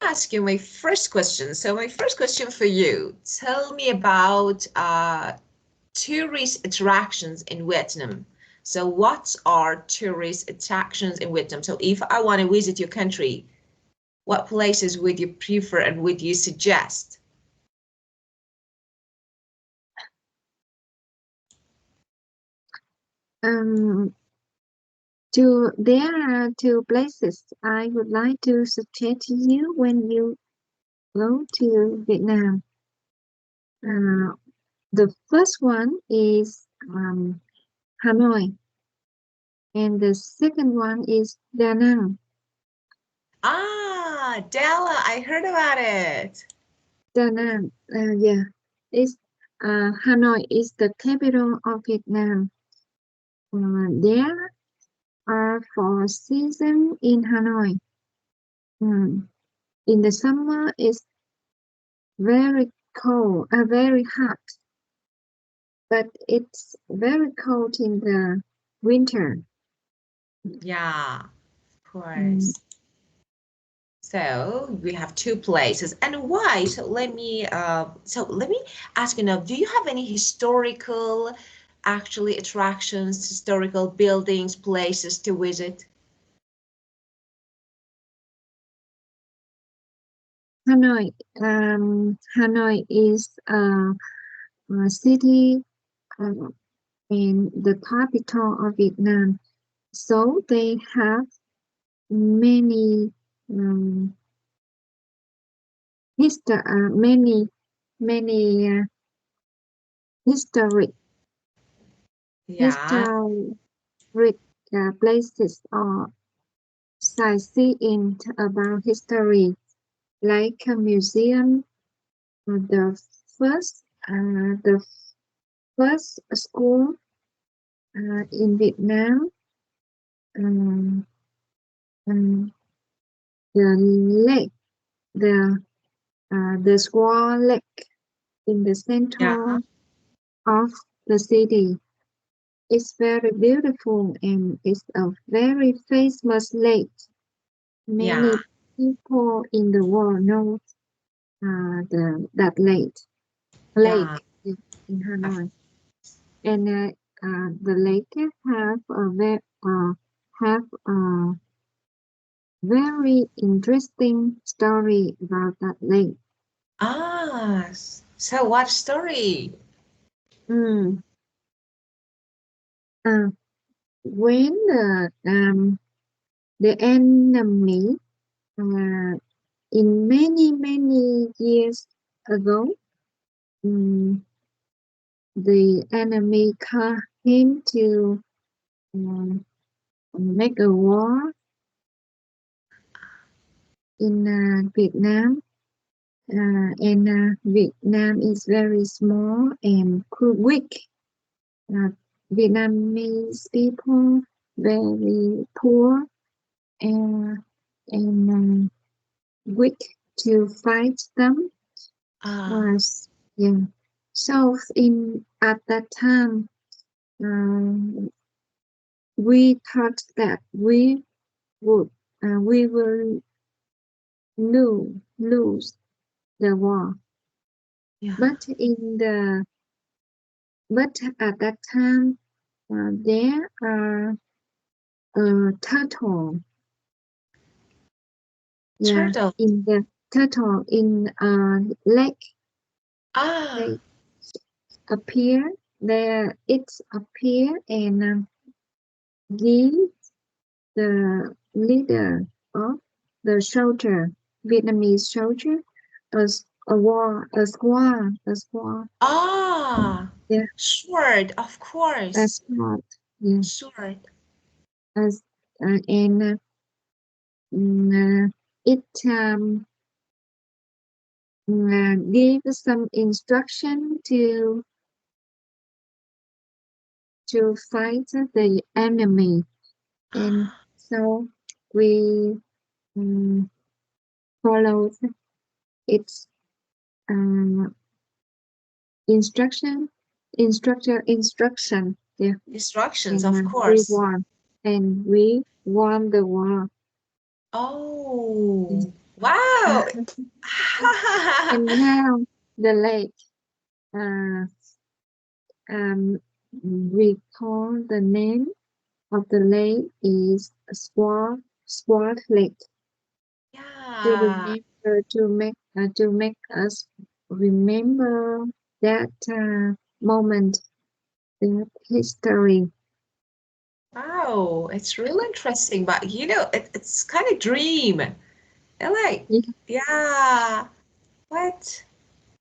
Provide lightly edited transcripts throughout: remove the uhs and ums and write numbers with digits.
ask you my first question. So my first question for you, tell me about tourist attractions in Vietnam. So what are tourist attractions in Vietnam? So if I want to visit your country, what places would you prefer and would you suggest? There are two places I would like to suggest to you when you go to Vietnam. The first one is Hanoi, and the second one is Da Nang. Ah, Della, I heard about it. Da Nang, yeah, it's Hanoi is the capital of Vietnam. There are 4 seasons in Hanoi. In the summer, it's very cold, very hot, but it's very cold in the winter. Yeah, of course. So we have two places, and why? So let me ask you now. Do you have any historical, actually attractions, historical buildings, places to visit? Hanoi is a city and the capital of Vietnam. So they have many many historic Yeah, places or sightseeing about history, like a museum. The first the first school in Vietnam, um, um, the lake, the Swan Lake in the yeah, center of the city. It's very beautiful and it's a very famous lake. yeah, Many people in the world know that yeah. lake in Hanoi, and the lake have a very interesting story about that lake. Ah, so what story? Mm. Uh, when the enemy in many years ago, um, the enemy came to make a war in Vietnam. And Vietnam is very small and weak. Uh, Vietnamese people very poor and weak to fight them. Ah, Yeah. So in at that time, um, we thought that would we will lose the war, yeah. but at that time there are turtle, yeah, Turtle. in the turtle in lake. Ah, They appear there. It's appear and give the leader of the soldier, Vietnamese soldier, as a squad, ah, yeah, sword, of a course. squad, yeah, Sword. as and it gave some instruction to fight the enemy, and so we um, followed its uh, instruction, instruction, yeah, Instructions, and of course. we won the war. Oh, wow. Wow. And now the lake, we call the name of the lake is Swart Lake. To Yeah. remember, to make us remember that moment, that history. Wow, it's really interesting, but you know, it's kind of dream. And like, Yeah. yeah, what?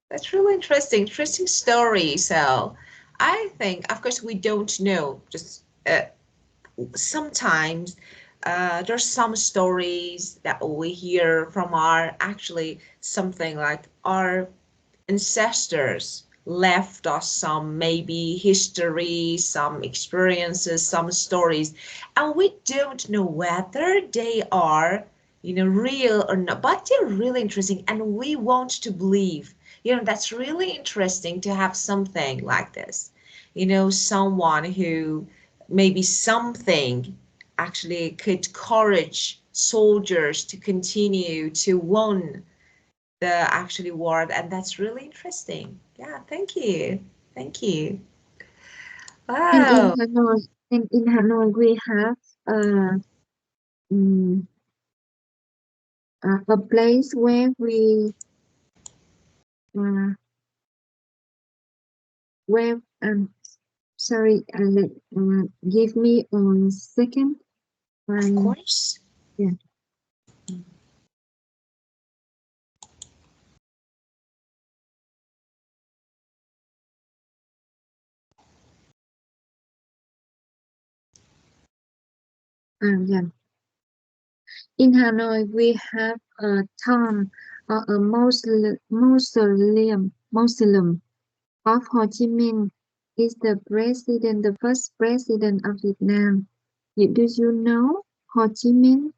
That's really interesting, interesting story. So I think, of course, we don't know. Just sometimes there's some stories that we hear from our actually something like our ancestors left us some maybe history, some experiences, some stories, and we don't know whether they are, you know, real or not, but they're really interesting and we want to believe. You know, that's really interesting to have something like this. You know, someone who maybe something actually could encourage soldiers to continue to win the actually word, and that's really interesting. Yeah, thank you. Thank you. And Wow. In Hanoi, we have mm, a place where we uh, where sorry, give me 1 second. Of Um, course. yeah, yeah. In Hanoi, we have a tomb or a mausoleum of Ho Chi Minh. Is the first president of Vietnam. Do you know Ho Chi Minh?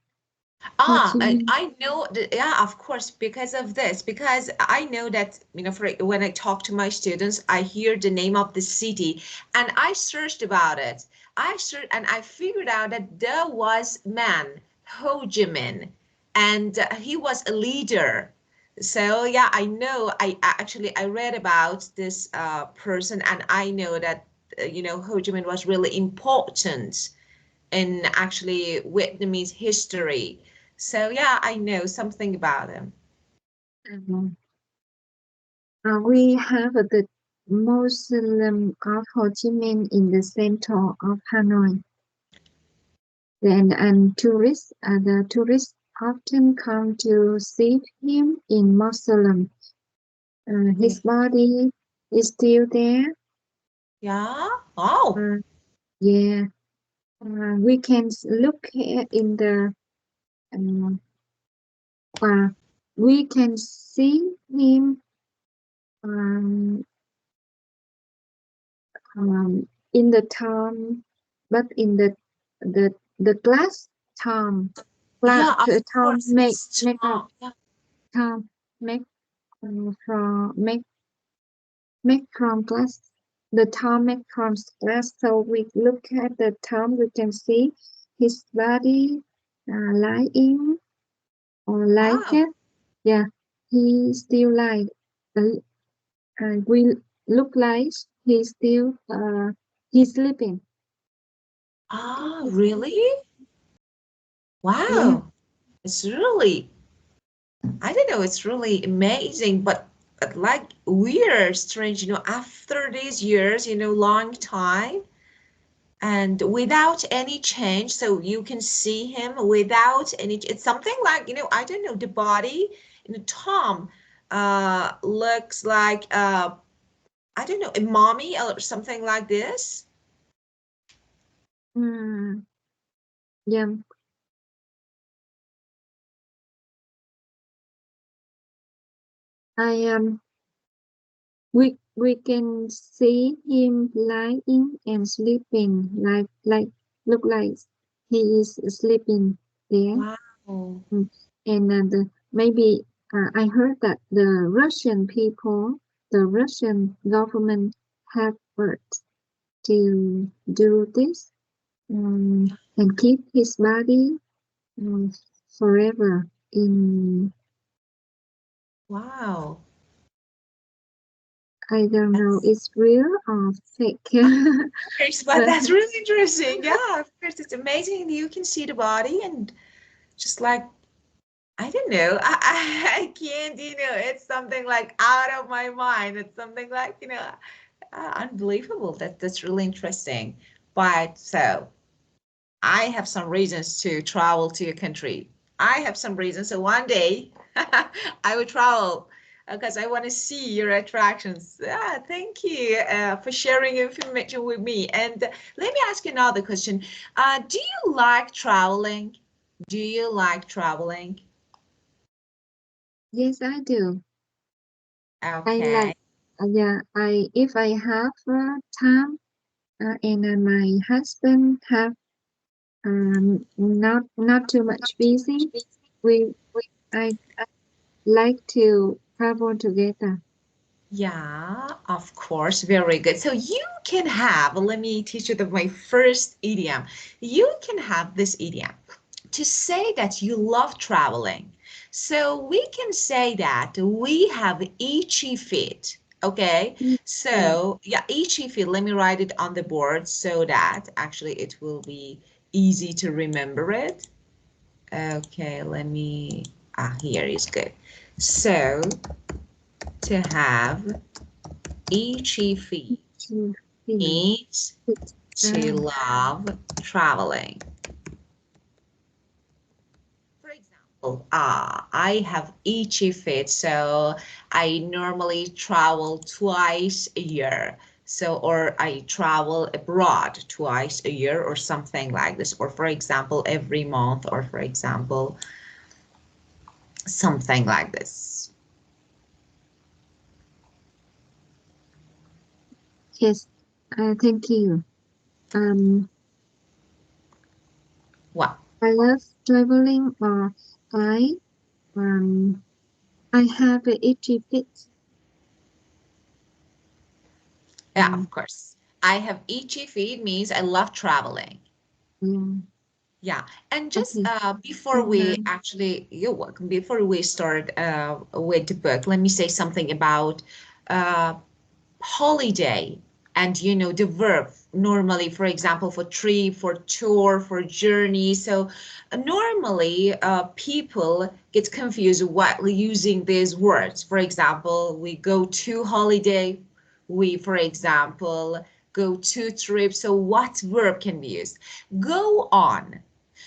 Ho Chi And Minh. I know that, yeah, of course, because of this, because I know that, you know, for when I talk to my students, I hear the name of the city and I searched about it. I searched and I figured out that there was man, Ho Chi Minh, and he was a leader. So yeah, I know, actually I read about this person and I know that, you know, Ho Chi Minh was really important in actually Vietnamese history. So yeah, I know something about him. Uh, we have the Mausoleum of Ho Chi Minh in the center of Hanoi. And the tourists often come to see him in Mausoleum. Yeah. His body is still there. Yeah. Oh. Uh, yeah, we can look here in the um, we can see him um, in the tomb, but in the glass tomb, Yeah, of tomb course. It's make up Tom. Yeah. tomb make from make from glass. The tomb make from glass. So we look at the tomb, we can see his body lying or like Wow. that. Yeah, he still like. We look like he's still he's sleeping. Ah, He's really? Yeah. Wow. It's really, I don't know, it's really amazing, but like weird, strange, you know, after these years, you know, long time and without any change, so you can see him without any, it's something like, you know, I don't know, the body in the Tom looks like I don't know, a mommy or something like this. Mm, yeah. I we can see him lying and sleeping look like he is sleeping there. Wow. Mm. And maybe I heard that the Russian government have worked to do this and keep his body forever in Wow. I don't know it's real or fake. But But that's really interesting. Yeah, of course, it's amazing. You can see the body and just like, I don't know, I can't, it's something like out of my mind. It's something like, unbelievable. That's really interesting. But so I have some reasons to travel to your country. I have some reasons. So one day I will travel because I want to see your attractions. Thank you for sharing information with me. And let me ask you another question. Do you like traveling? Do you like traveling? yes, I do. I Okay. like, yeah, if I have time and my husband have not too much busy, we I like to travel together. Yeah, of course. Very good. So you can have, let me teach you my first idiom. You can have this idiom to say that you love traveling. So we can say that we have itchy feet. Okay. Yeah. So yeah, itchy feet. Let me write it on the board so that actually it will be easy to remember it. Okay, let me, here is good. So to have itchy feet To feel means it. to love traveling. For example, I have itchy feet, so I normally travel twice a year. So, or I travel abroad twice a year or something like this. Or for example, every month, or for example, something like this. Yes, thank you. Um, What? I love traveling, or I um I have a itchy feet. Yeah, Um, of course. I have itchy feet means I love traveling. yeah. Yeah, and just Okay. before And we actually, you're welcome. Before we start with the book, let me say something about uh, holiday and the verb normally, for example, for trip, for tour, for journey. So normally people get confused while using these words. For example, we go to holiday, we, for example, go to trip. So what verb can be used? Go on.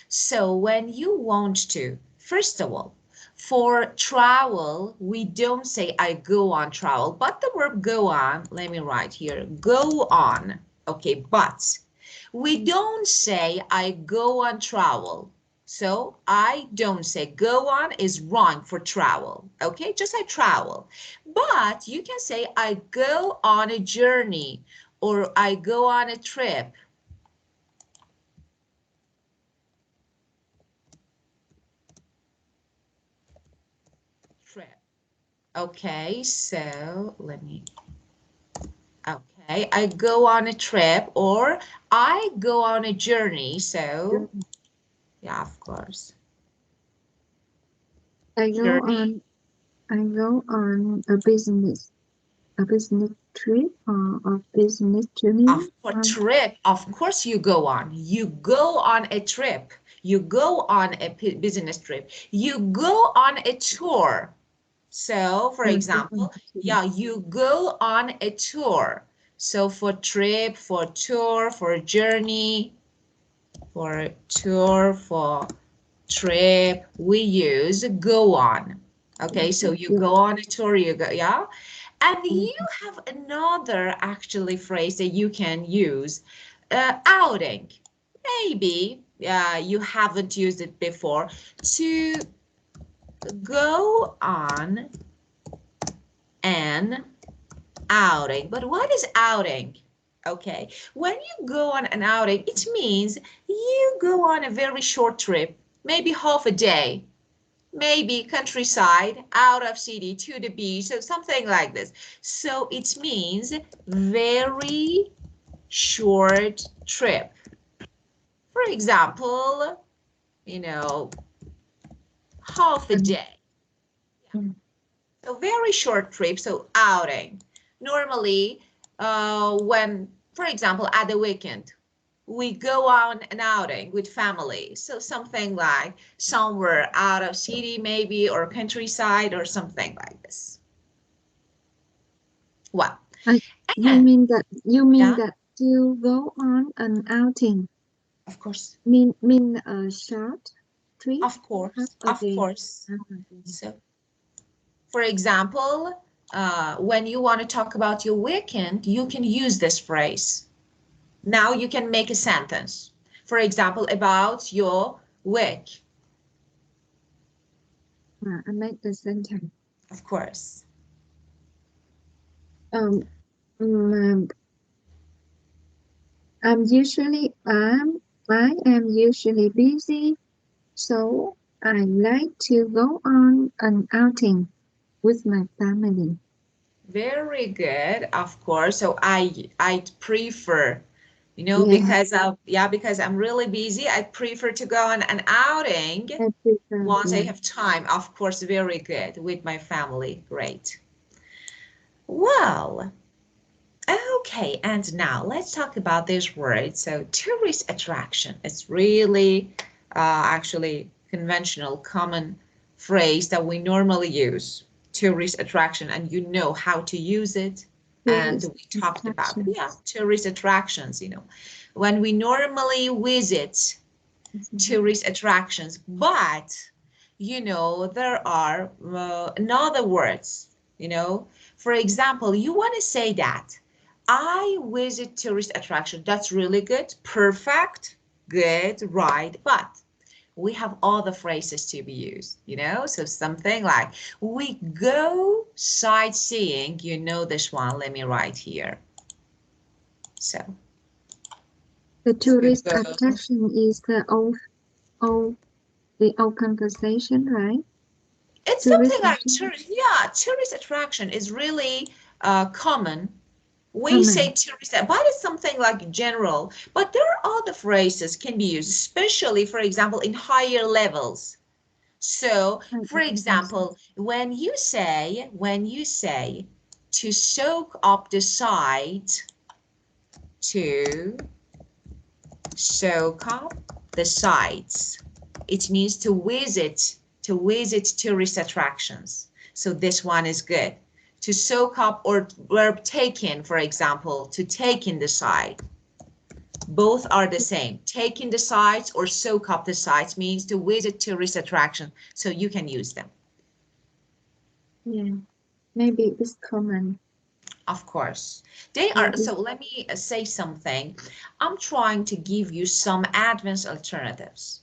So when you want to, first of all, for travel, we don't say I go on travel, but the verb go on, let me write here, go on. Okay, but we don't say I go on travel. So I don't say go on is wrong for travel. Okay, just I travel. But you can say I go on a journey or I go on a trip. Trip. Okay, so let me, okay, I go on a trip or I go on a journey. So, yeah, of course. I go Journey. on I go on a business trip or a business journey. For trip, of course you go on. You go on a trip. You go on a business trip. You go on a tour. So, for Go on example, a tour. yeah, you go on a tour. So for trip, for tour, for journey, for tour, for trip, we use go on. Okay, so you Yeah. go on a tour, you go, yeah. And Mm. you have another actually phrase that you can use, outing. Maybe you haven't used it before. To go on an outing. But what is outing? Okay, when you go on an outing, it means you go on a very short trip, maybe half a day, maybe countryside, out of city to the beach, so something like this. So it means very short trip. For example, you know, half a And, day. mm. So very short trip, so outing. Normally, when, for example, at the weekend, we go on an outing with family. So something like somewhere out of city maybe, or countryside or something like this. Well, I, you and mean that yeah, you go on an outing? of course, Mean a short trip, of half course, a of day. course. Half a day. So, for example, when you want to talk about your weekend, you can use this phrase. Now you can make a sentence. For example, about your week. I make the sentence. Of course. Um, mm, I am usually busy, so I like to go on an outing with my family. Very good, of course. So I'd prefer, you know, Yeah, because I'm really busy, I prefer to go on an outing I prefer. once I Yeah, have time. Of course, very good with my family. Great. Well, okay, and now let's talk about this word. So tourist attraction. It's really actually conventional, common phrase that we normally use. Tourist attraction, and you know how to use it. And tourist we talked about, yeah, attractions. tourist attractions, you know, when we normally visit tourist attractions, but you know, there are another words, you know, for example, you want to say that I visit tourist attraction. That's really good, perfect, good, right, but we have other phrases to be used, you know, so something like we go sightseeing, you know this one, let me write here. So The we tourist go, attraction is old, the old conversation, right? it's something Tourist like attraction. yeah, tourist attraction is really common. We say Common. tourist, but it's something like general. But there are other phrases can be used, especially, for example, in higher levels. So, Right, for yes. example, when you say to soak up the site, to soak up the sites, it means to visit tourist attractions. So this one is good. To soak up, or verb taken, for example, to take in the site. Both are the same. Take in the sites or soak up the sites means to visit tourist attraction. So you can use them. Yeah, maybe it's common. Of course. They are. Maybe. So let me say something. I'm trying to give you some advanced alternatives.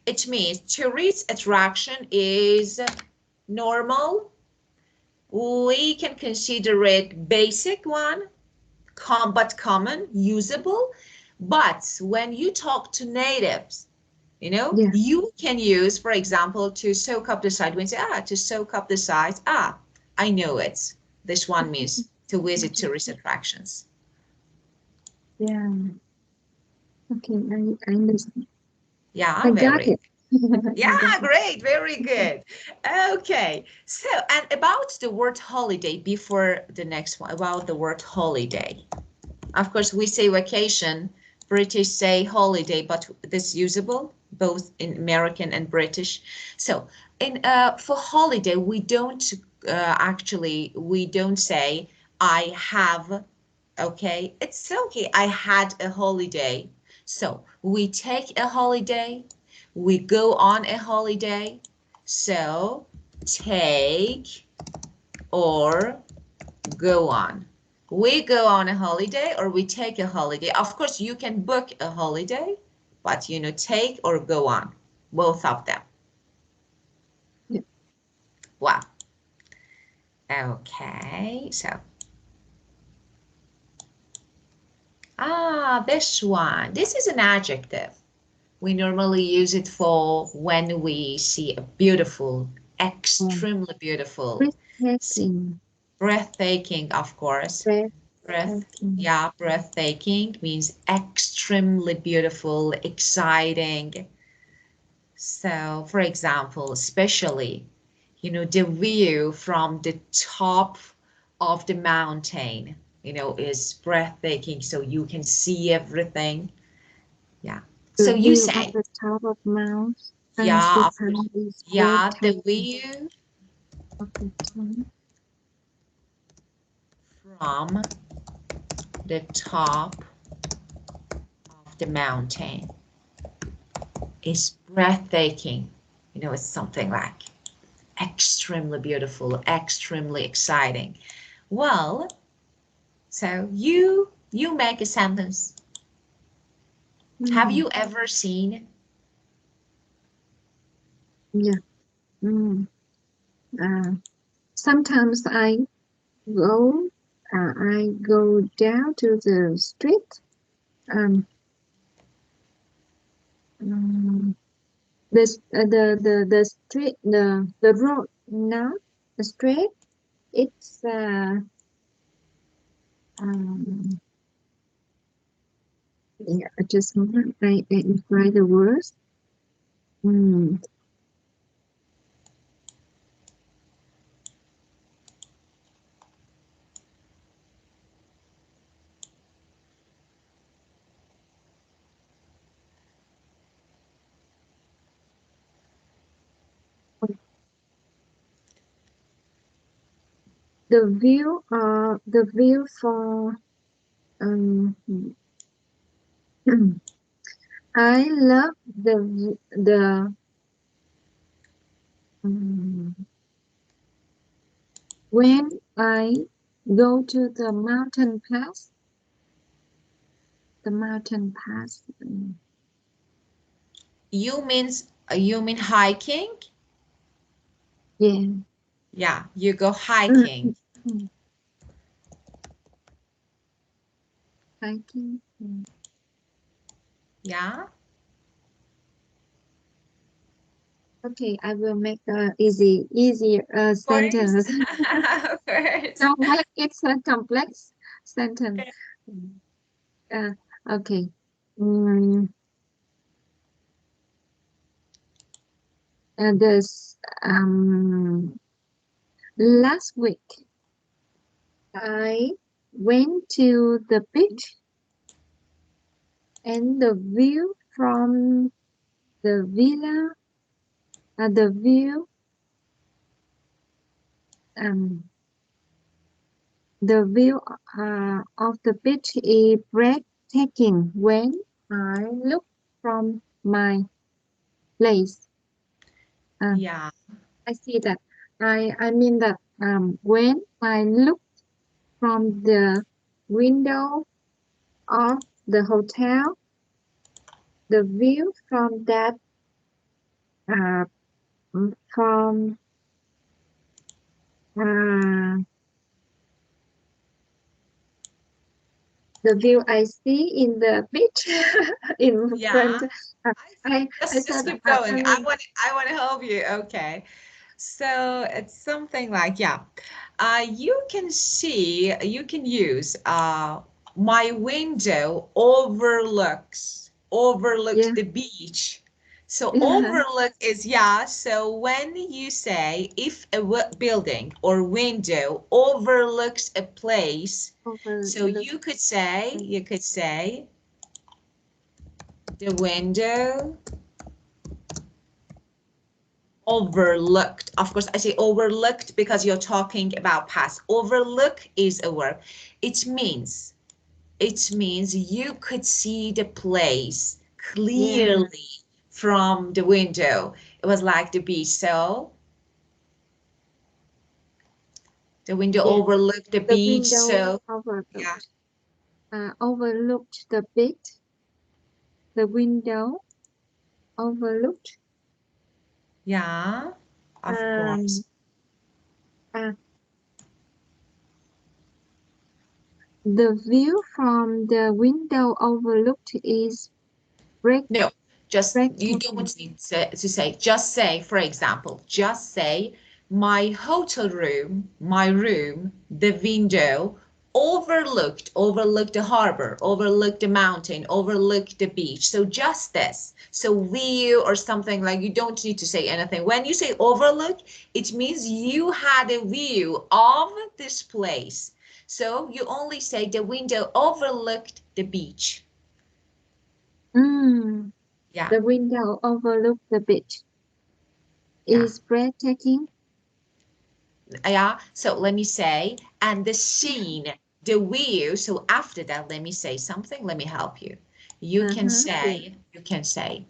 It means tourist attraction is normal. We can consider it basic one, but common, usable. But when you talk to natives, you know, Yeah. you can use, for example, to soak up the site. When you say, to soak up the site, I know it. This one means to visit tourist attractions. Yeah. Okay, I understand. I Yeah, got very. it. Yeah, I got it. great, very good. Okay, so and about the word holiday before the next one, about the word holiday. Of course, we say vacation, British say holiday, but this is usable both in American and British. So in for holiday, we don't we don't say I have, okay? It's okay, I had a holiday. So we take a holiday, we go on a holiday. So take or go on. We go on a holiday or we take a holiday. Of course, you can book a holiday, but you know, take or go on, both of them. Yeah. Wow. Okay, so this one. This is an adjective. We normally use it for when we see a beautiful, Um, extremely beautiful, breathtaking. breathtaking, of course. Breath, Breathtaking. yeah, breathtaking means extremely beautiful, exciting. So, for example, especially you know, the view from the top of the mountain, you know, is breathtaking. So you can see everything. Yeah. The So you view of say, the top of Mount yeah, of course. Japan is Yeah, the breathtaking. view Of the top. from the top of the mountain is breathtaking. You know, it's something like extremely beautiful, extremely exciting. Well, so you make a sentence. Have Mm, you ever seen? yeah. Mm. Sometimes go I go down to the street. Um, um the street the road not the street. It's um yeah. Just a moment. I write the words. Mm. The view for um I love the um, when I go to the mountain pass, the mountain pass. You mean hiking? Yeah. Yeah, you go Mm, hiking. mm, hiking. Yeah, Okay, I will make a easy of course. sentence. Of course. Don't make it a complex sentence. Uh, okay. Mm, this last week I went to the beach and the view from the villa, the view, um, the view of the beach is breathtaking when I look from my place. Uh, Yeah, I see that. I mean that when I look from the window of the hotel, the view from that uh, from uh, the view I see in the beach in yeah. front. Uh, I I see. I Just said keep I going. mean I want to help you. Okay. So it's something like, yeah. You can use my window overlooks yeah the beach. So yeah overlook is, yeah. So when you say if a building or window overlooks a place, so overlook. you could say the window overlooked. Of course, I say overlooked because you're talking about past. Overlook is a verb. It means you could see the place Yeah, clearly from the window. It was like the beach. So the window yeah. overlooked the The beach. window So yeah, overlooked the beach. The window overlooked yeah, of um course. uh, the view from the window overlooked is break No, just you breathtaking. don't need to say, just say, for example, just say my hotel room, my room, the window overlooked the harbor, overlooked the mountain, overlooked the beach. So just this. So view or something like, you don't need to say anything. When you say overlook, it means you had a view of this place. So you only say the window overlooked the beach. Yeah. The window overlooked the beach. Is breathtaking. Yeah, so let me say, and the scene, the view. So after that, let me say something. Let me help you. You can say,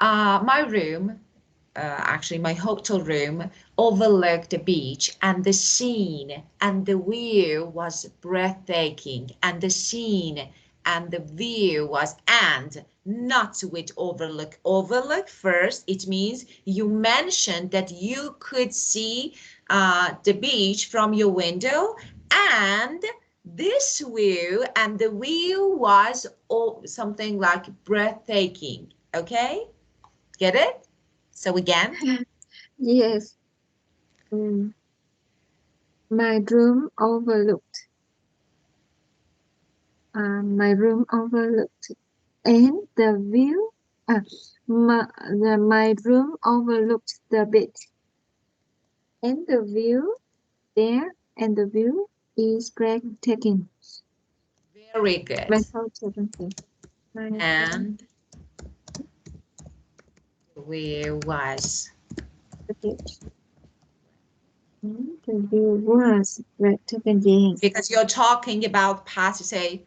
my room, actually my hotel room overlooked the beach, and the scene and the view was breathtaking, and the scene and the view was, and not with overlook. Overlook first, it means you mentioned that you could see the beach from your window, and this view and the view was something like breathtaking. Okay, get it? So again? Yes. My room overlooked. My room overlooked. And the view, my room overlooked the beach. And the view there, and the view is breathtaking. Very good. And where was? The beach. The view was breathtaking. Because you're talking about past, you say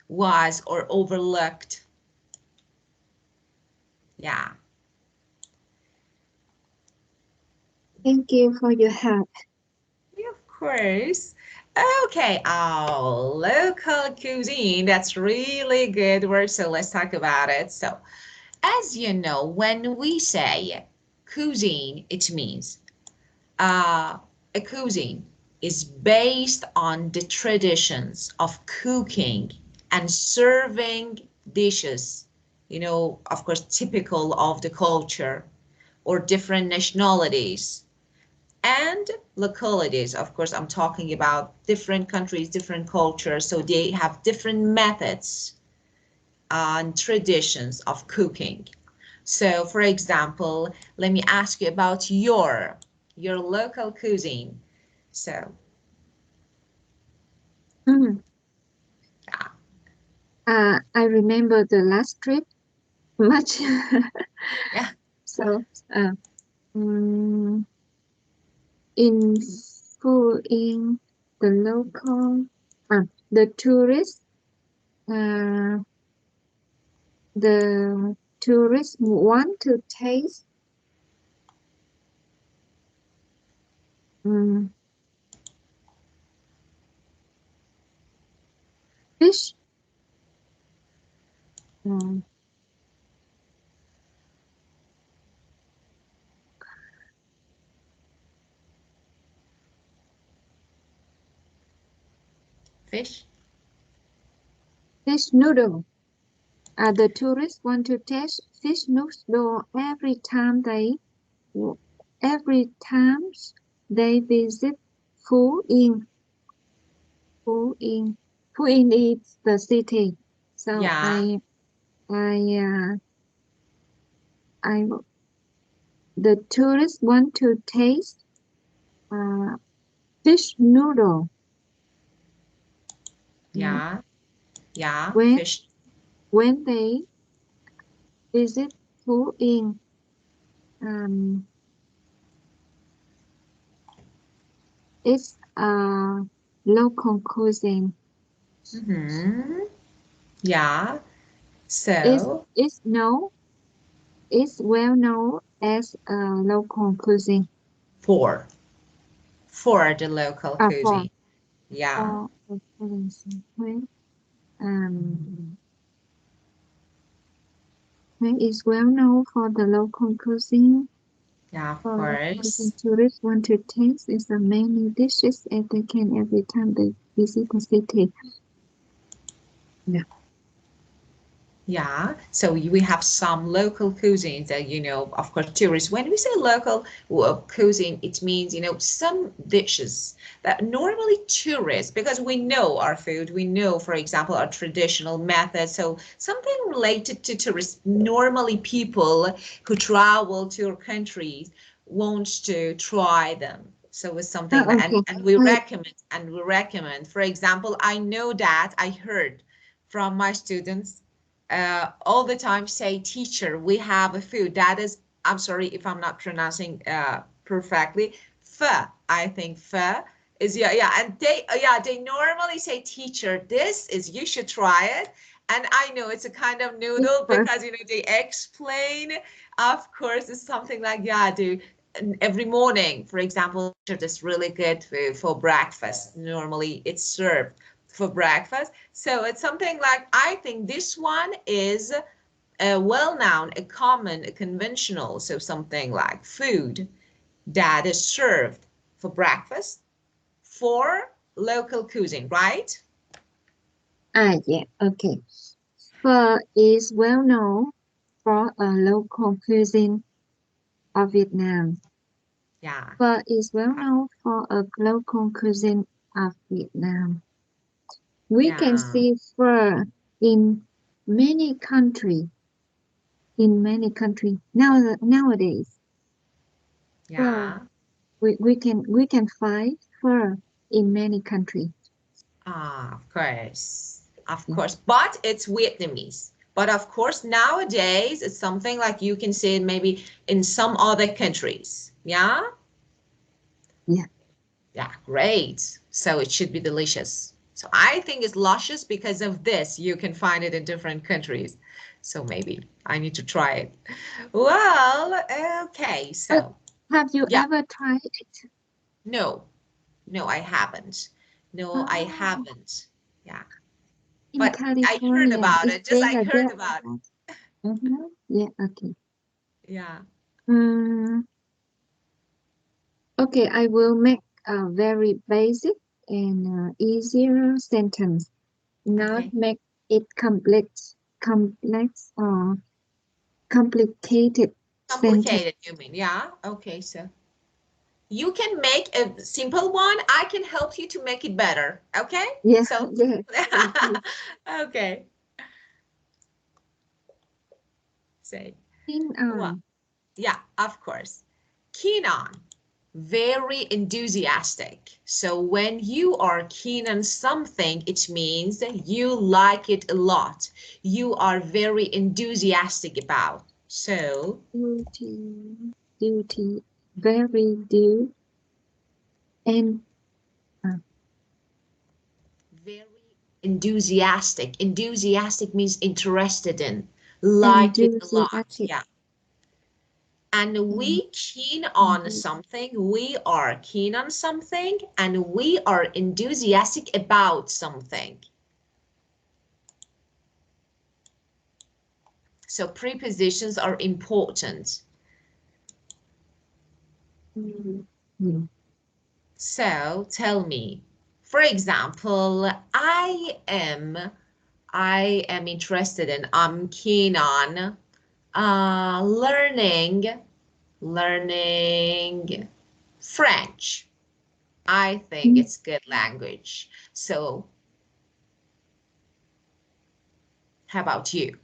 was or overlooked. Yeah. Thank you for your help. Yeah, of course. Okay, our local cuisine. That's really good word. So let's talk about it. So, as you know, when we say cuisine, it means a cuisine is based on the traditions of cooking and serving dishes, you know, of course, typical of the culture or different nationalities and localities. Of course, I'm talking about different countries, different cultures, so they have different methods and traditions of cooking. So for example, let me ask you about your local cuisine. So I remember the last trip much. yeah. So in full in the local the tourists want to taste fish. Fish noodle. The tourists want to taste fish noodle every time they visit Phú Yên. Phú Yên is the city. So Yeah. the tourists want to taste fish noodle. Yeah. Yeah. Fish. When they visit Phú Yên, it's a local cuisine. Yeah. So it's well known as a local cuisine. For the local cuisine. Yeah. When is well known for the local cuisine. Yeah, of course. Tourists want to taste is the many dishes as they can every time they visit the city. Yeah. Yeah, so we have some local cuisines that, you know, of course, tourists, when we say local cuisine, it means, you know, some dishes that normally tourists, because we know our food, we know, for example, our traditional methods. So something related to tourists, normally people who travel to our countries want to try them. So it's something that, Okay. and we recommend, for example, I know that I heard from my students all the time say, teacher, we have a food that is, I'm sorry if I'm not pronouncing perfectly, pho. I think pho is, yeah, and they normally say, teacher, this is, you should try it. And I know it's a kind of noodle because, you know, they explain, of course, it's something like, yeah, do every morning, for example, this really good for breakfast. Normally it's served for breakfast. So it's something like, I think this one is a well-known, a common, a conventional, so something like food that is served for breakfast for local cuisine, right? Yeah, okay. Pho is well known for a local cuisine of Vietnam. Yeah. Pho is well known for a local cuisine of Vietnam. We can Yeah. see pho in many countries. In many countries nowadays, pho Yeah. we can find pho in many countries. Ah, of course. Of Yeah, course. But it's Vietnamese. But of course, nowadays it's something like you can see it maybe in some other countries. Yeah. yeah. Yeah, great. So it should be delicious. So I think it's luscious because of this. You can find it in different countries. So maybe I need to try it. Well, okay. Uh, So have you yeah, ever tried it? no, no, I haven't. No, I Oh, haven't. Yeah, in but I heard California, about it's it. Just I very heard about it. good. Yeah, okay. Yeah. Mm, okay, I will make a very basic and easier sentence, not Okay. make it complex or complicated sentence. Complicated, you mean? Yeah. Okay. So you can make a simple one. I can help you to make it better. Okay? Yeah, So, yeah, okay. okay. Say, Keen well, on. yeah, of course. Keen on, very enthusiastic. So when you are keen on something, it means that you like it a lot. You are very enthusiastic about. So, Duty, duty, very due, and uh, very enthusiastic. Enthusiastic means interested in, like it a lot. enthusiastic. Yeah. And And, we keen on something, we are keen on something, and we are enthusiastic about something. So prepositions are important. mm, So tell me, for example, I am interested in, I'm keen on learning French. I think mm, it's good language. So how about you?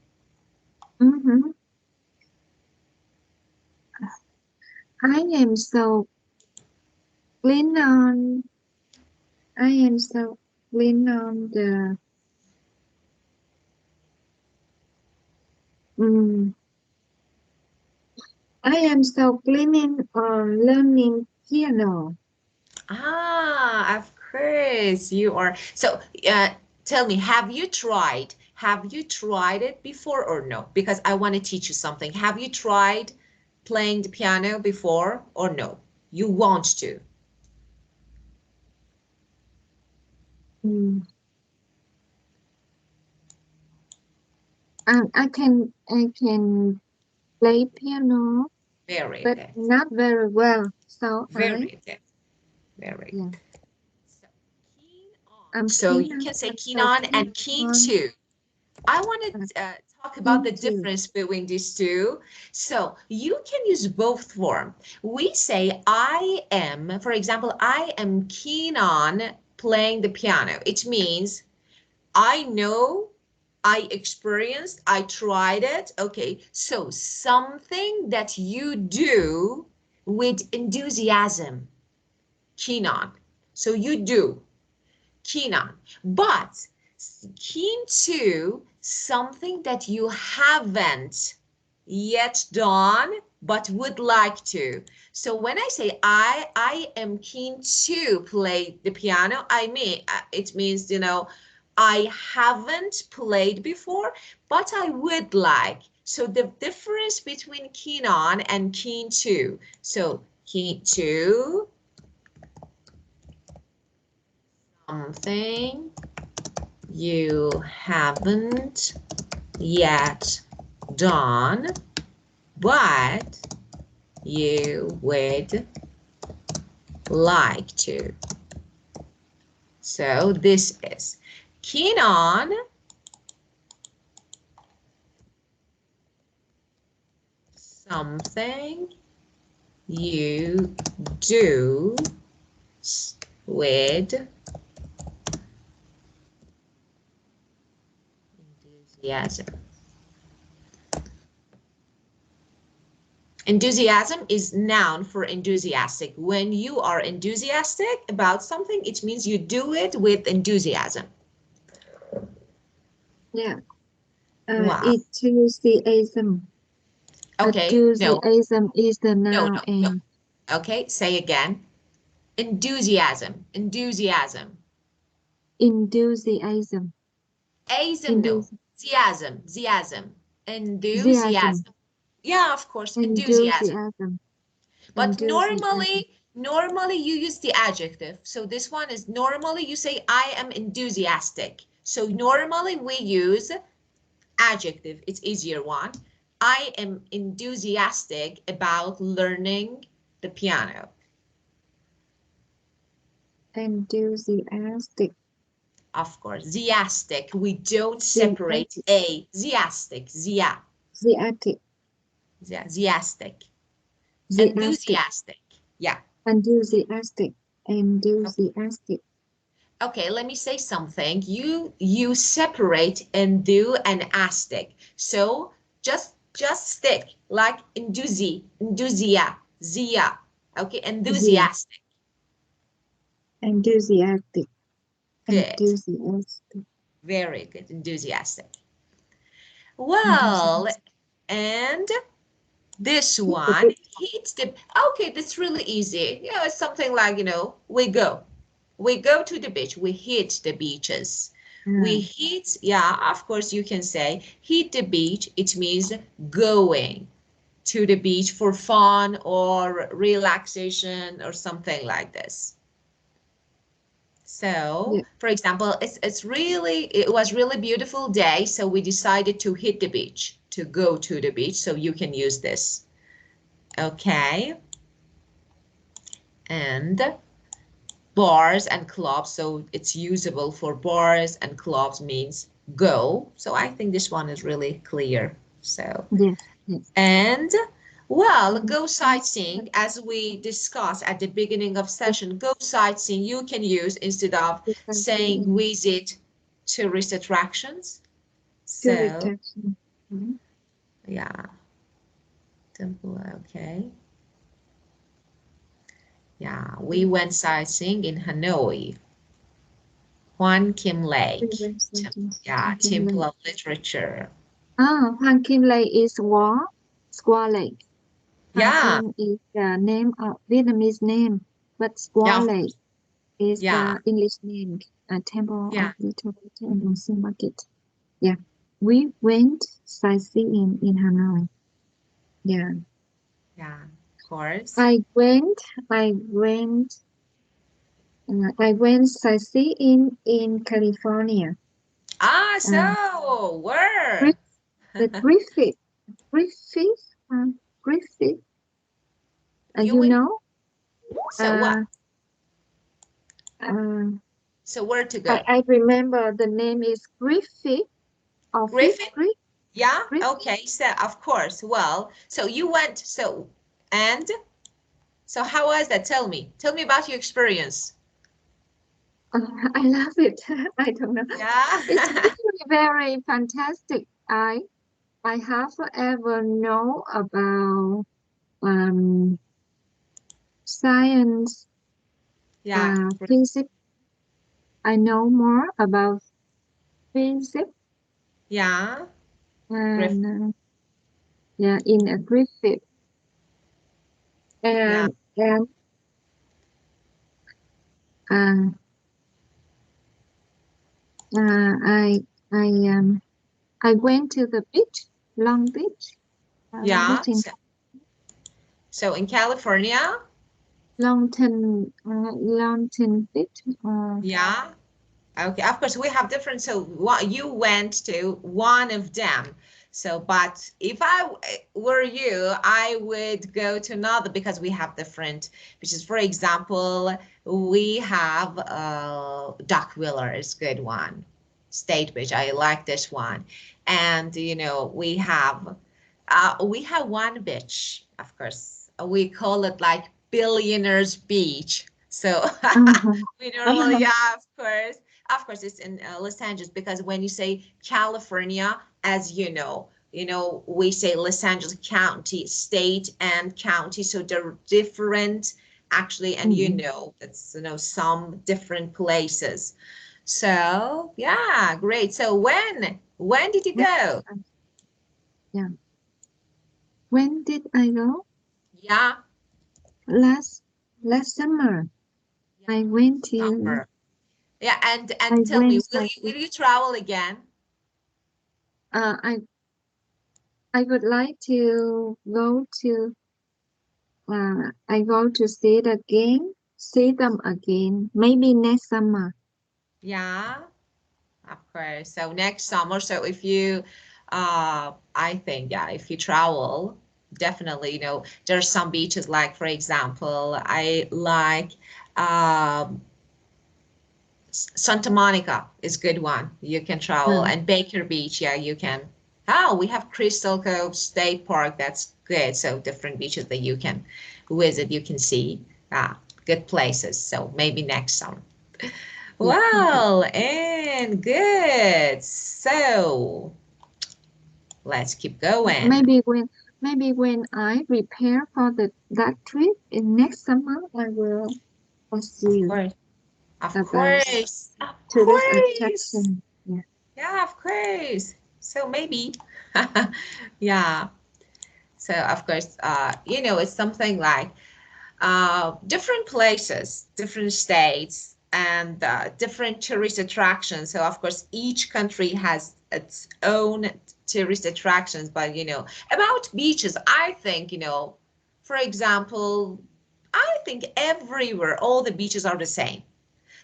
mhm. I am so clean on. I am so clean on the. Mm, I am so clean on learning piano. Ah, of course you are. So, tell me, have you tried it before or no? Because I want to teach you something. Have you tried playing the piano before or no? You want to. Mm. I can play piano, Very but good. not very well. So Very good. Very yeah, good. So, keen on. I'm So keen you on. can say I'm keen so on keen and keen on. to. I want Uh, to talk about the Keen to. difference between these two. So you can use both form. We say I am, for example, I am keen on playing the piano. It means I know, I experienced, I tried it. Okay, so something that you do with enthusiasm, keen on. So you do, keen on. But keen to, something that you haven't yet done but would like to. So when I say I am keen to play the piano, I mean it means, you know, I haven't played before, but I would like. So the difference between keen on and keen to. So keen to something you haven't yet done, but you would like to. So this is keen on something you do with enthusiasm. Enthusiasm is noun for enthusiastic. When you are enthusiastic about something, it means you do it with enthusiasm. Yeah. Wow. Enthusiasm. Okay, no, Enthusiasm is the no, noun no, no. and Okay, say again. Enthusiasm, enthusiasm. enthusiasm. Asm, no. Enthusiasm. Ziasm, ziasm. Enthusiasm. Yeah, of course, enthusiasm. Enthusiasm. But Enthusiasm. normally you use the adjective. So this one is normally you say I am enthusiastic. So normally we use adjective. It's easier one. I am enthusiastic about learning the piano. Enthusiastic. Of course, ziastic. We don't separate a. Ziastic, zia. Ziatic. Ziastic. Ziastic. Enthusiastic. Yeah. Enthusiastic. Enthusiastic. Okay, let me say something. You separate enthu and astic. So just stick like enthusia, zia. Okay, Zia. enthusiastic. Enthusiastic. Good. Enthusiastic. Very good. Enthusiastic. Well, Enthusiastic. and this one hits the, okay, that's really easy. You know, it's something like, you know, we go to the beach, we hit the beaches. We hit, yeah, of course you can say hit the beach. It means going to the beach for fun or relaxation or something like this. So, Yeah. for example, it was really beautiful day, so we decided to hit the beach, to go to the beach, so you can use this. Okay. And bars and clubs, so it's usable for bars and clubs means go. So I think this one is really clear. So, Yes. Yes. and well, go sightseeing, as we discussed at the beginning of session, go sightseeing you can use instead of saying visit tourist attractions. So, yeah, temple, okay. Yeah, we went sightseeing in Hanoi, Hoan Kim Lake, yeah, Temple of Literature. Hoan Kim Lake is Squaw Lake. Hoan Yeah, Kim is the name of Vietnamese name, but Squaw yeah, Lake is yeah, the English name. A temple yeah, of literature in Museum Market. Yeah, we went sightseeing in Hanoi. Yeah, yeah, of course. I went. I went. I went sightseeing in California. Ah, Uh, so where? Griff- the Griffith, Griffith. You You went, know. so what? Uh, uh, So where to go? I remember the name is Griffith or Griffin? Griffith. Yeah, Griffith. okay, so of course. Well, so you went, so how was that? Tell me about your experience. I love it. I don't know. It's Yeah. really very fantastic. I have ever know about science, Yeah, physics. I know more about physics yeah, Griff, and yeah, in a Griffith yeah, and uh, I I I went to the beach, Long Beach, yeah. beach in So in California, Longton Beach. yeah. Okay, of course we have different. So what you went to one of them. So, but if I were you, I would go to another because we have different. Which is, for example, we have Duckwiller is good one, State Beach. I like this one, and we have one beach. Of course, we call it like Billionaires Beach. So Uh-huh. we normally, yeah, of course, it's in Los Angeles because when you say California, as we say Los Angeles County, state and county, so they're different actually, and Mhm. it's some different places. So yeah, great. So when did you go? Yeah. When did I go? Yeah, Last last summer. yeah, I went to summer. Yeah, and I tell me, went will you travel again? uh I I would like to go to I go to see them again, maybe next summer. Yeah. Of course. So next summer, so if you, I think, yeah, if you travel, definitely, there's some beaches like, for example, I like um, Santa Monica is good one. You can travel, Uh, and Baker Beach, yeah, you can. Oh, we have Crystal Cove State Park. That's good. So different beaches that you can visit, you can see. Good places. So maybe next summer. yeah, maybe. Well, and good. So let's keep going. Maybe when I prepare for that trip in next summer, I will ask Of you course. Of about course. Of tourist course. attraction. Yeah. Yeah, of course. So maybe. Yeah. So of course, it's something like different places, different states, and different tourist attractions. So, of course, each country has its own tourist attractions. But, about beaches, I think, for example, I think everywhere, all the beaches are the same.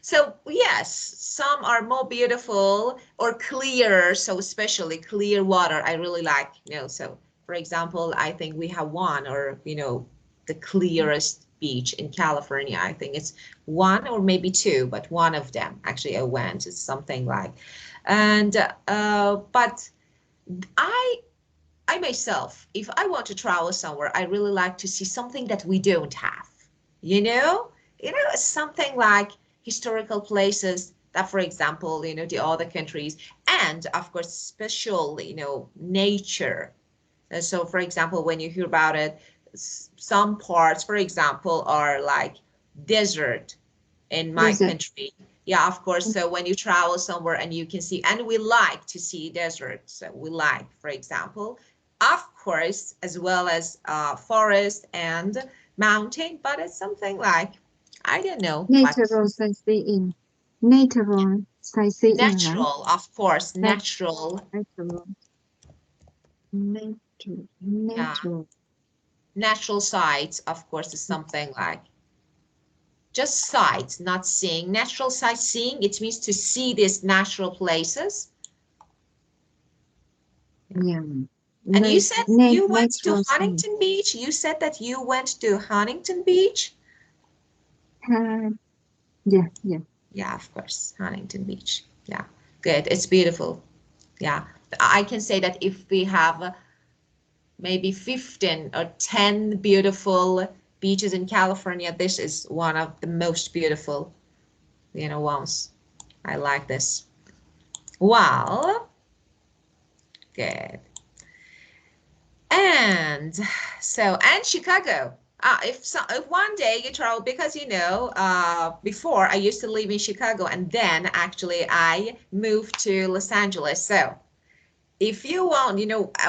So yes, some are more beautiful or clear, so especially clear water. I really like, so for example, I think we have one or, the clearest beach in California. I think it's one or maybe two, but one of them actually I went. It's something like, and but I I myself, if I want to travel somewhere, I really like to see something that we don't have. You know, something like historical places that, for example, the other countries, and of course, especially, nature. And so, for example, when you hear about it, some parts, for example, are like desert in my Desert. country. Yeah, of course. So when you travel somewhere and you can see, and we like to see deserts. So we like, for example, of course, as well as forest and mountain, but it's something like, I don't know, but Natural sightseeing. Natural sightseeing, right? natural, of course, Nat natural. natural. Natural. Yeah, Natural. natural sights, of course, is something like just sights, not seeing. Natural sightseeing, it means to see these natural places. Yeah. And you said you went to Natural sight. Huntington Beach. You said that you went to Huntington Beach. Uh, yeah. Yeah, of course, Huntington Beach. Yeah, good. It's beautiful. Yeah. I can say that if we have maybe 15 or 10 beautiful beaches in California, this is one of the most beautiful, ones. I like this. Well, good. And Chicago. If one day you travel, because before I used to live in Chicago, and then actually I moved to Los Angeles. So if you want,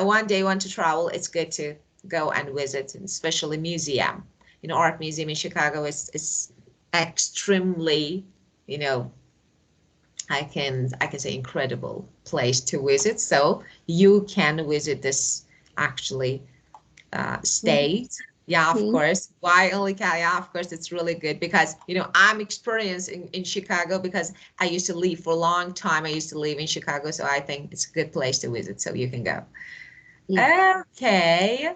one day want to travel, it's good to go and visit, especially museum. Art museum in Chicago is extremely, I can say incredible place to visit. So you can visit this actually state. Yeah, of course. Why only Cali? Yeah, of course, it's really good because, I'm experienced in Chicago because I used to live for a long time. I used to live in Chicago. So I think it's a good place to visit. So you can go. Yeah. Okay.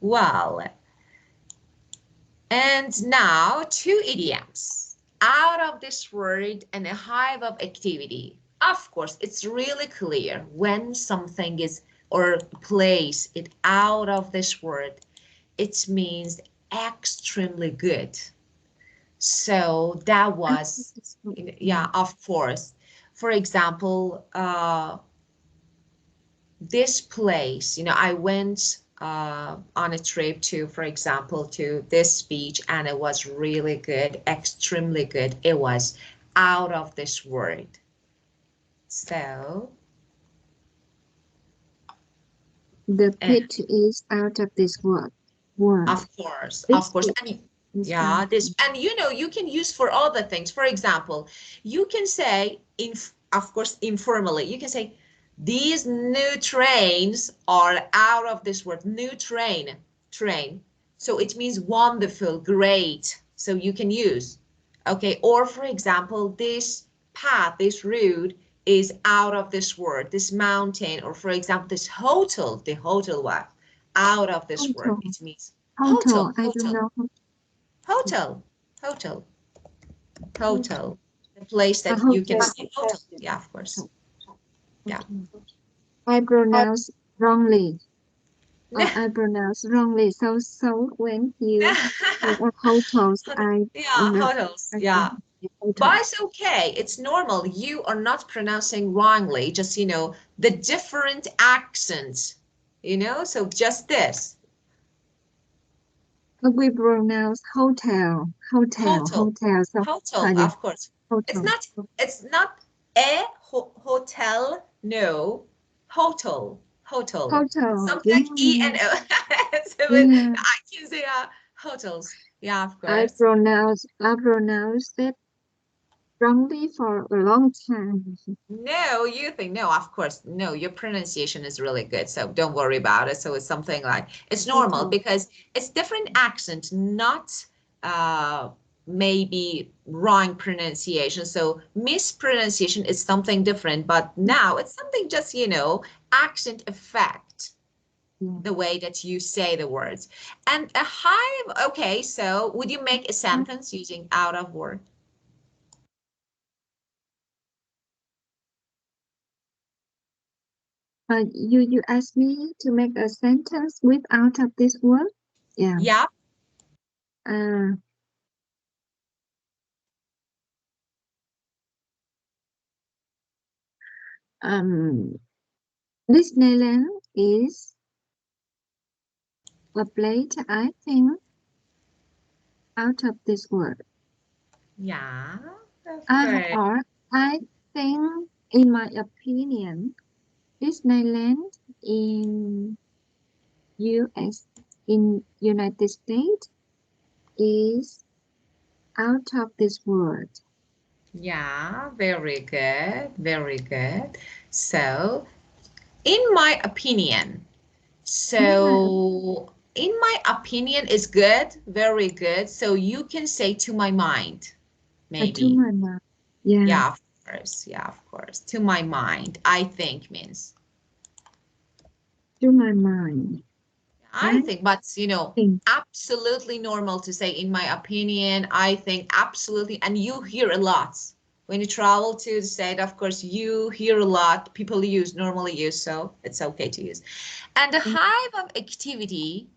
Well, and now 2 idioms. Out of this word and a hive of activity. Of course, it's really clear when something is or place it out of this word, it means extremely good. So that was, yeah, of course. For example, this place, I went on a trip to, for example, to this beach, and it was really good, extremely good. It was out of this world. So the pitch is out of this world. Of course. And yeah, this, and you can use for other things. For example, you can say, of course, informally, you can say, these new trains are out of this world. New train. So it means wonderful, great. So you can use, okay. Or for example, this path, this route is out of this world, this mountain, or for example, this hotel, the hotel what? Out of this world. It means hotel. I don't know. Hotel. The place that you can see. Hotel. Yeah, of course. Yeah. I pronounce wrongly. I pronounce wrongly. So when you hotels, hotels. Yeah. But it's okay. It's normal. You are not pronouncing wrongly. Just, the different accents, so just this. We pronounce hotel. So Hotel, of course. Hotel. It's not a hotel. No, hotel. Something like E and O. So I can say hotels. Yeah, of course. I pronounce it wrongly for a long time. No, you think, no, of course, no, your pronunciation is really good, so don't worry about it. So it's something like, it's normal because it's different accent, not maybe wrong pronunciation. So mispronunciation is something different, but now it's something just, accent effect, the way that you say the words. And a hive, okay, so would you make a sentence using out of word? You asked me to make a sentence with out of this word? Yeah. Yeah. Disneyland is a place, I think, out of this world. Yeah. I think, in my opinion, Disneyland in United States is out of this world. Yeah, very good, very good. So, in my opinion, is good, very good. So you can say to my mind, maybe. To my mind. Yeah. Yeah, of course. Yeah, of course. To my mind, I think means. To my mind. I think, but absolutely normal to say, in my opinion, I think, absolutely, and you hear a lot. When you travel to the state, of course, you hear a lot. People normally use, so it's okay to use. And the hive of activity.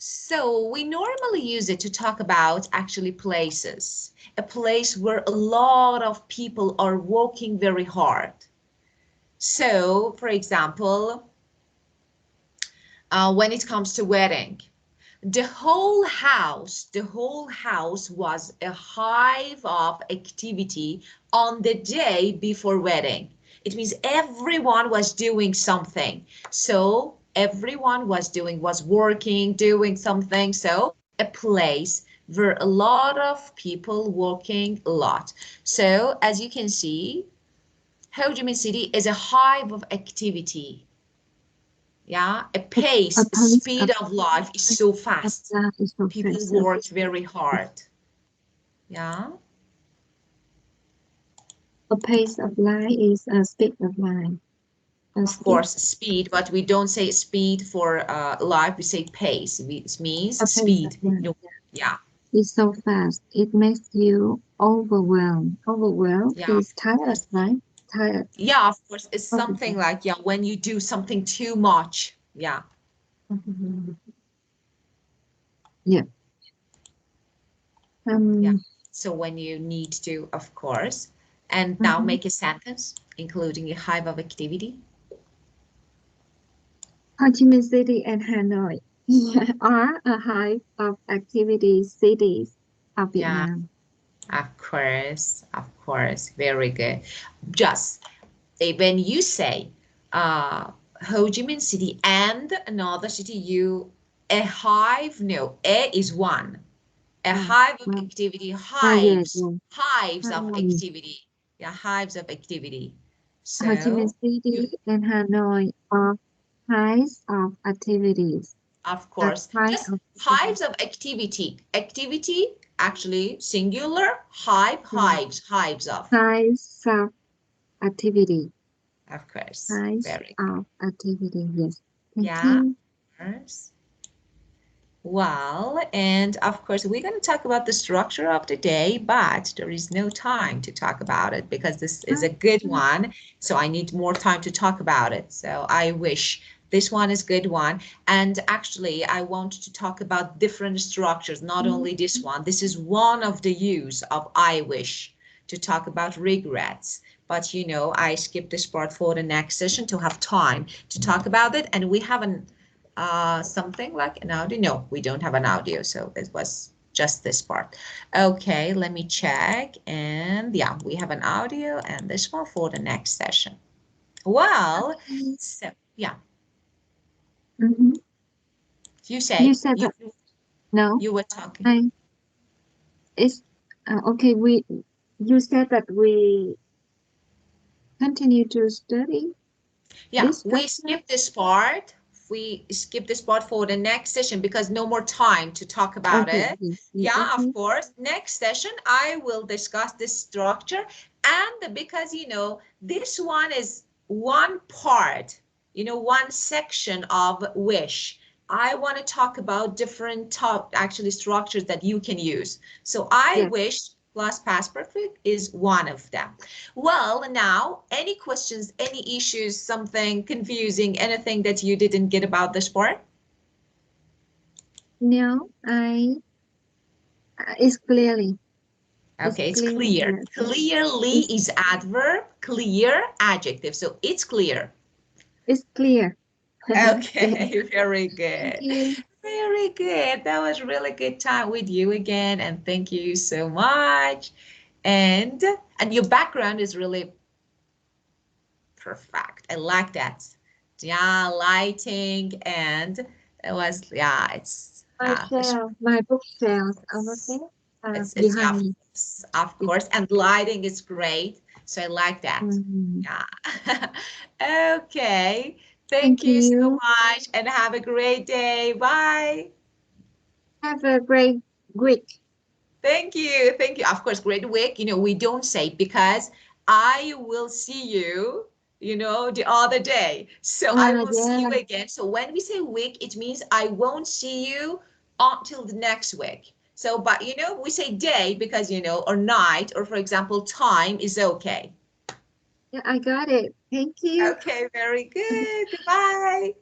So we normally use it to talk about actually places, a place where a lot of people are working very hard. So, for example, when it comes to wedding, the whole house was a hive of activity on the day before wedding. It means everyone was doing something. So everyone was working, doing something. So a place where a lot of people working a lot. So as you can see, Ho Chi Minh City is a hive of activity. Yeah, a pace, speed of life is so fast. People work very hard. Yeah. A pace of life is a speed of life. Of course, speed, but we don't say speed for life. We say pace. It means speed. Yeah. It's so fast. It makes you overwhelmed. Overwhelmed is tired, right? Tired. Yeah, of course. It's something like, yeah, when you do something too much. Yeah. Yeah. Yeah. So when you need to, of course. And now make a sentence, including a hive of activity. Ho Chi Minh City and Hanoi are a hive of activity cities of Vietnam. Of course, very good. Just when you say Ho Chi Minh City and another city, a hive, no, a is one. A hive of activity, hives of activity. Yeah, hives of activity. So Ho Chi Minh City and Hanoi are hives of activities. Of course, just hives of activity. Activity, actually singular, hives of. Hives of activity. Of course. Hives of activity, yes. Thank Yeah. you. Well, and of course, we're going to talk about the structure of the day, but there is no time to talk about it because this is a good one. So I need more time to talk about it. So I wish this one is good one. And actually, I want to talk about different structures, not only this one. This is one of the use of I wish to talk about regrets. But, you know, I skipped this part for the next session to have time to talk about it. And we haven't something like an audio. No, we don't have an audio, so it was just this part. Okay, let me check. And yeah, we have an audio and this one for the next session. Well, so yeah. You said that no. You were talking. It's okay. You said that we continue to study. Yeah, we skip this part. We skip this part for the next session because no more time to talk about it. Yeah, of course. Next session, I will discuss this structure. And because, you know, this one is one part, you know, one section of wish. I want to talk about different actually structures that you can use. So I wish plus past perfect is one of them. Well, now, any questions, any issues, something confusing, anything that you didn't get about this part? No, it's clearly. Okay, it's clear. Clearly is adverb, clear, adjective. So it's clear. It's clear. Okay, very good. Very good. That was really good time with you again. And thank you so much. And your background is really perfect. I like that. Yeah, lighting and it was, yeah, it's my bookshelf over there behind me. Of course, and lighting is great. So I like that. Yeah. Okay. Thank you so much and have a great day. Bye. Have a great week. Thank you. Thank you. Of course, great week. You know, we don't say because I will see you, you know, the other day. So I will see you again. So when we say week, it means I won't see you until the next week. So, but you know, we say day because, you know, or night, or for example, time is okay. Yeah, I got it. Thank you. Okay, very good. Goodbye.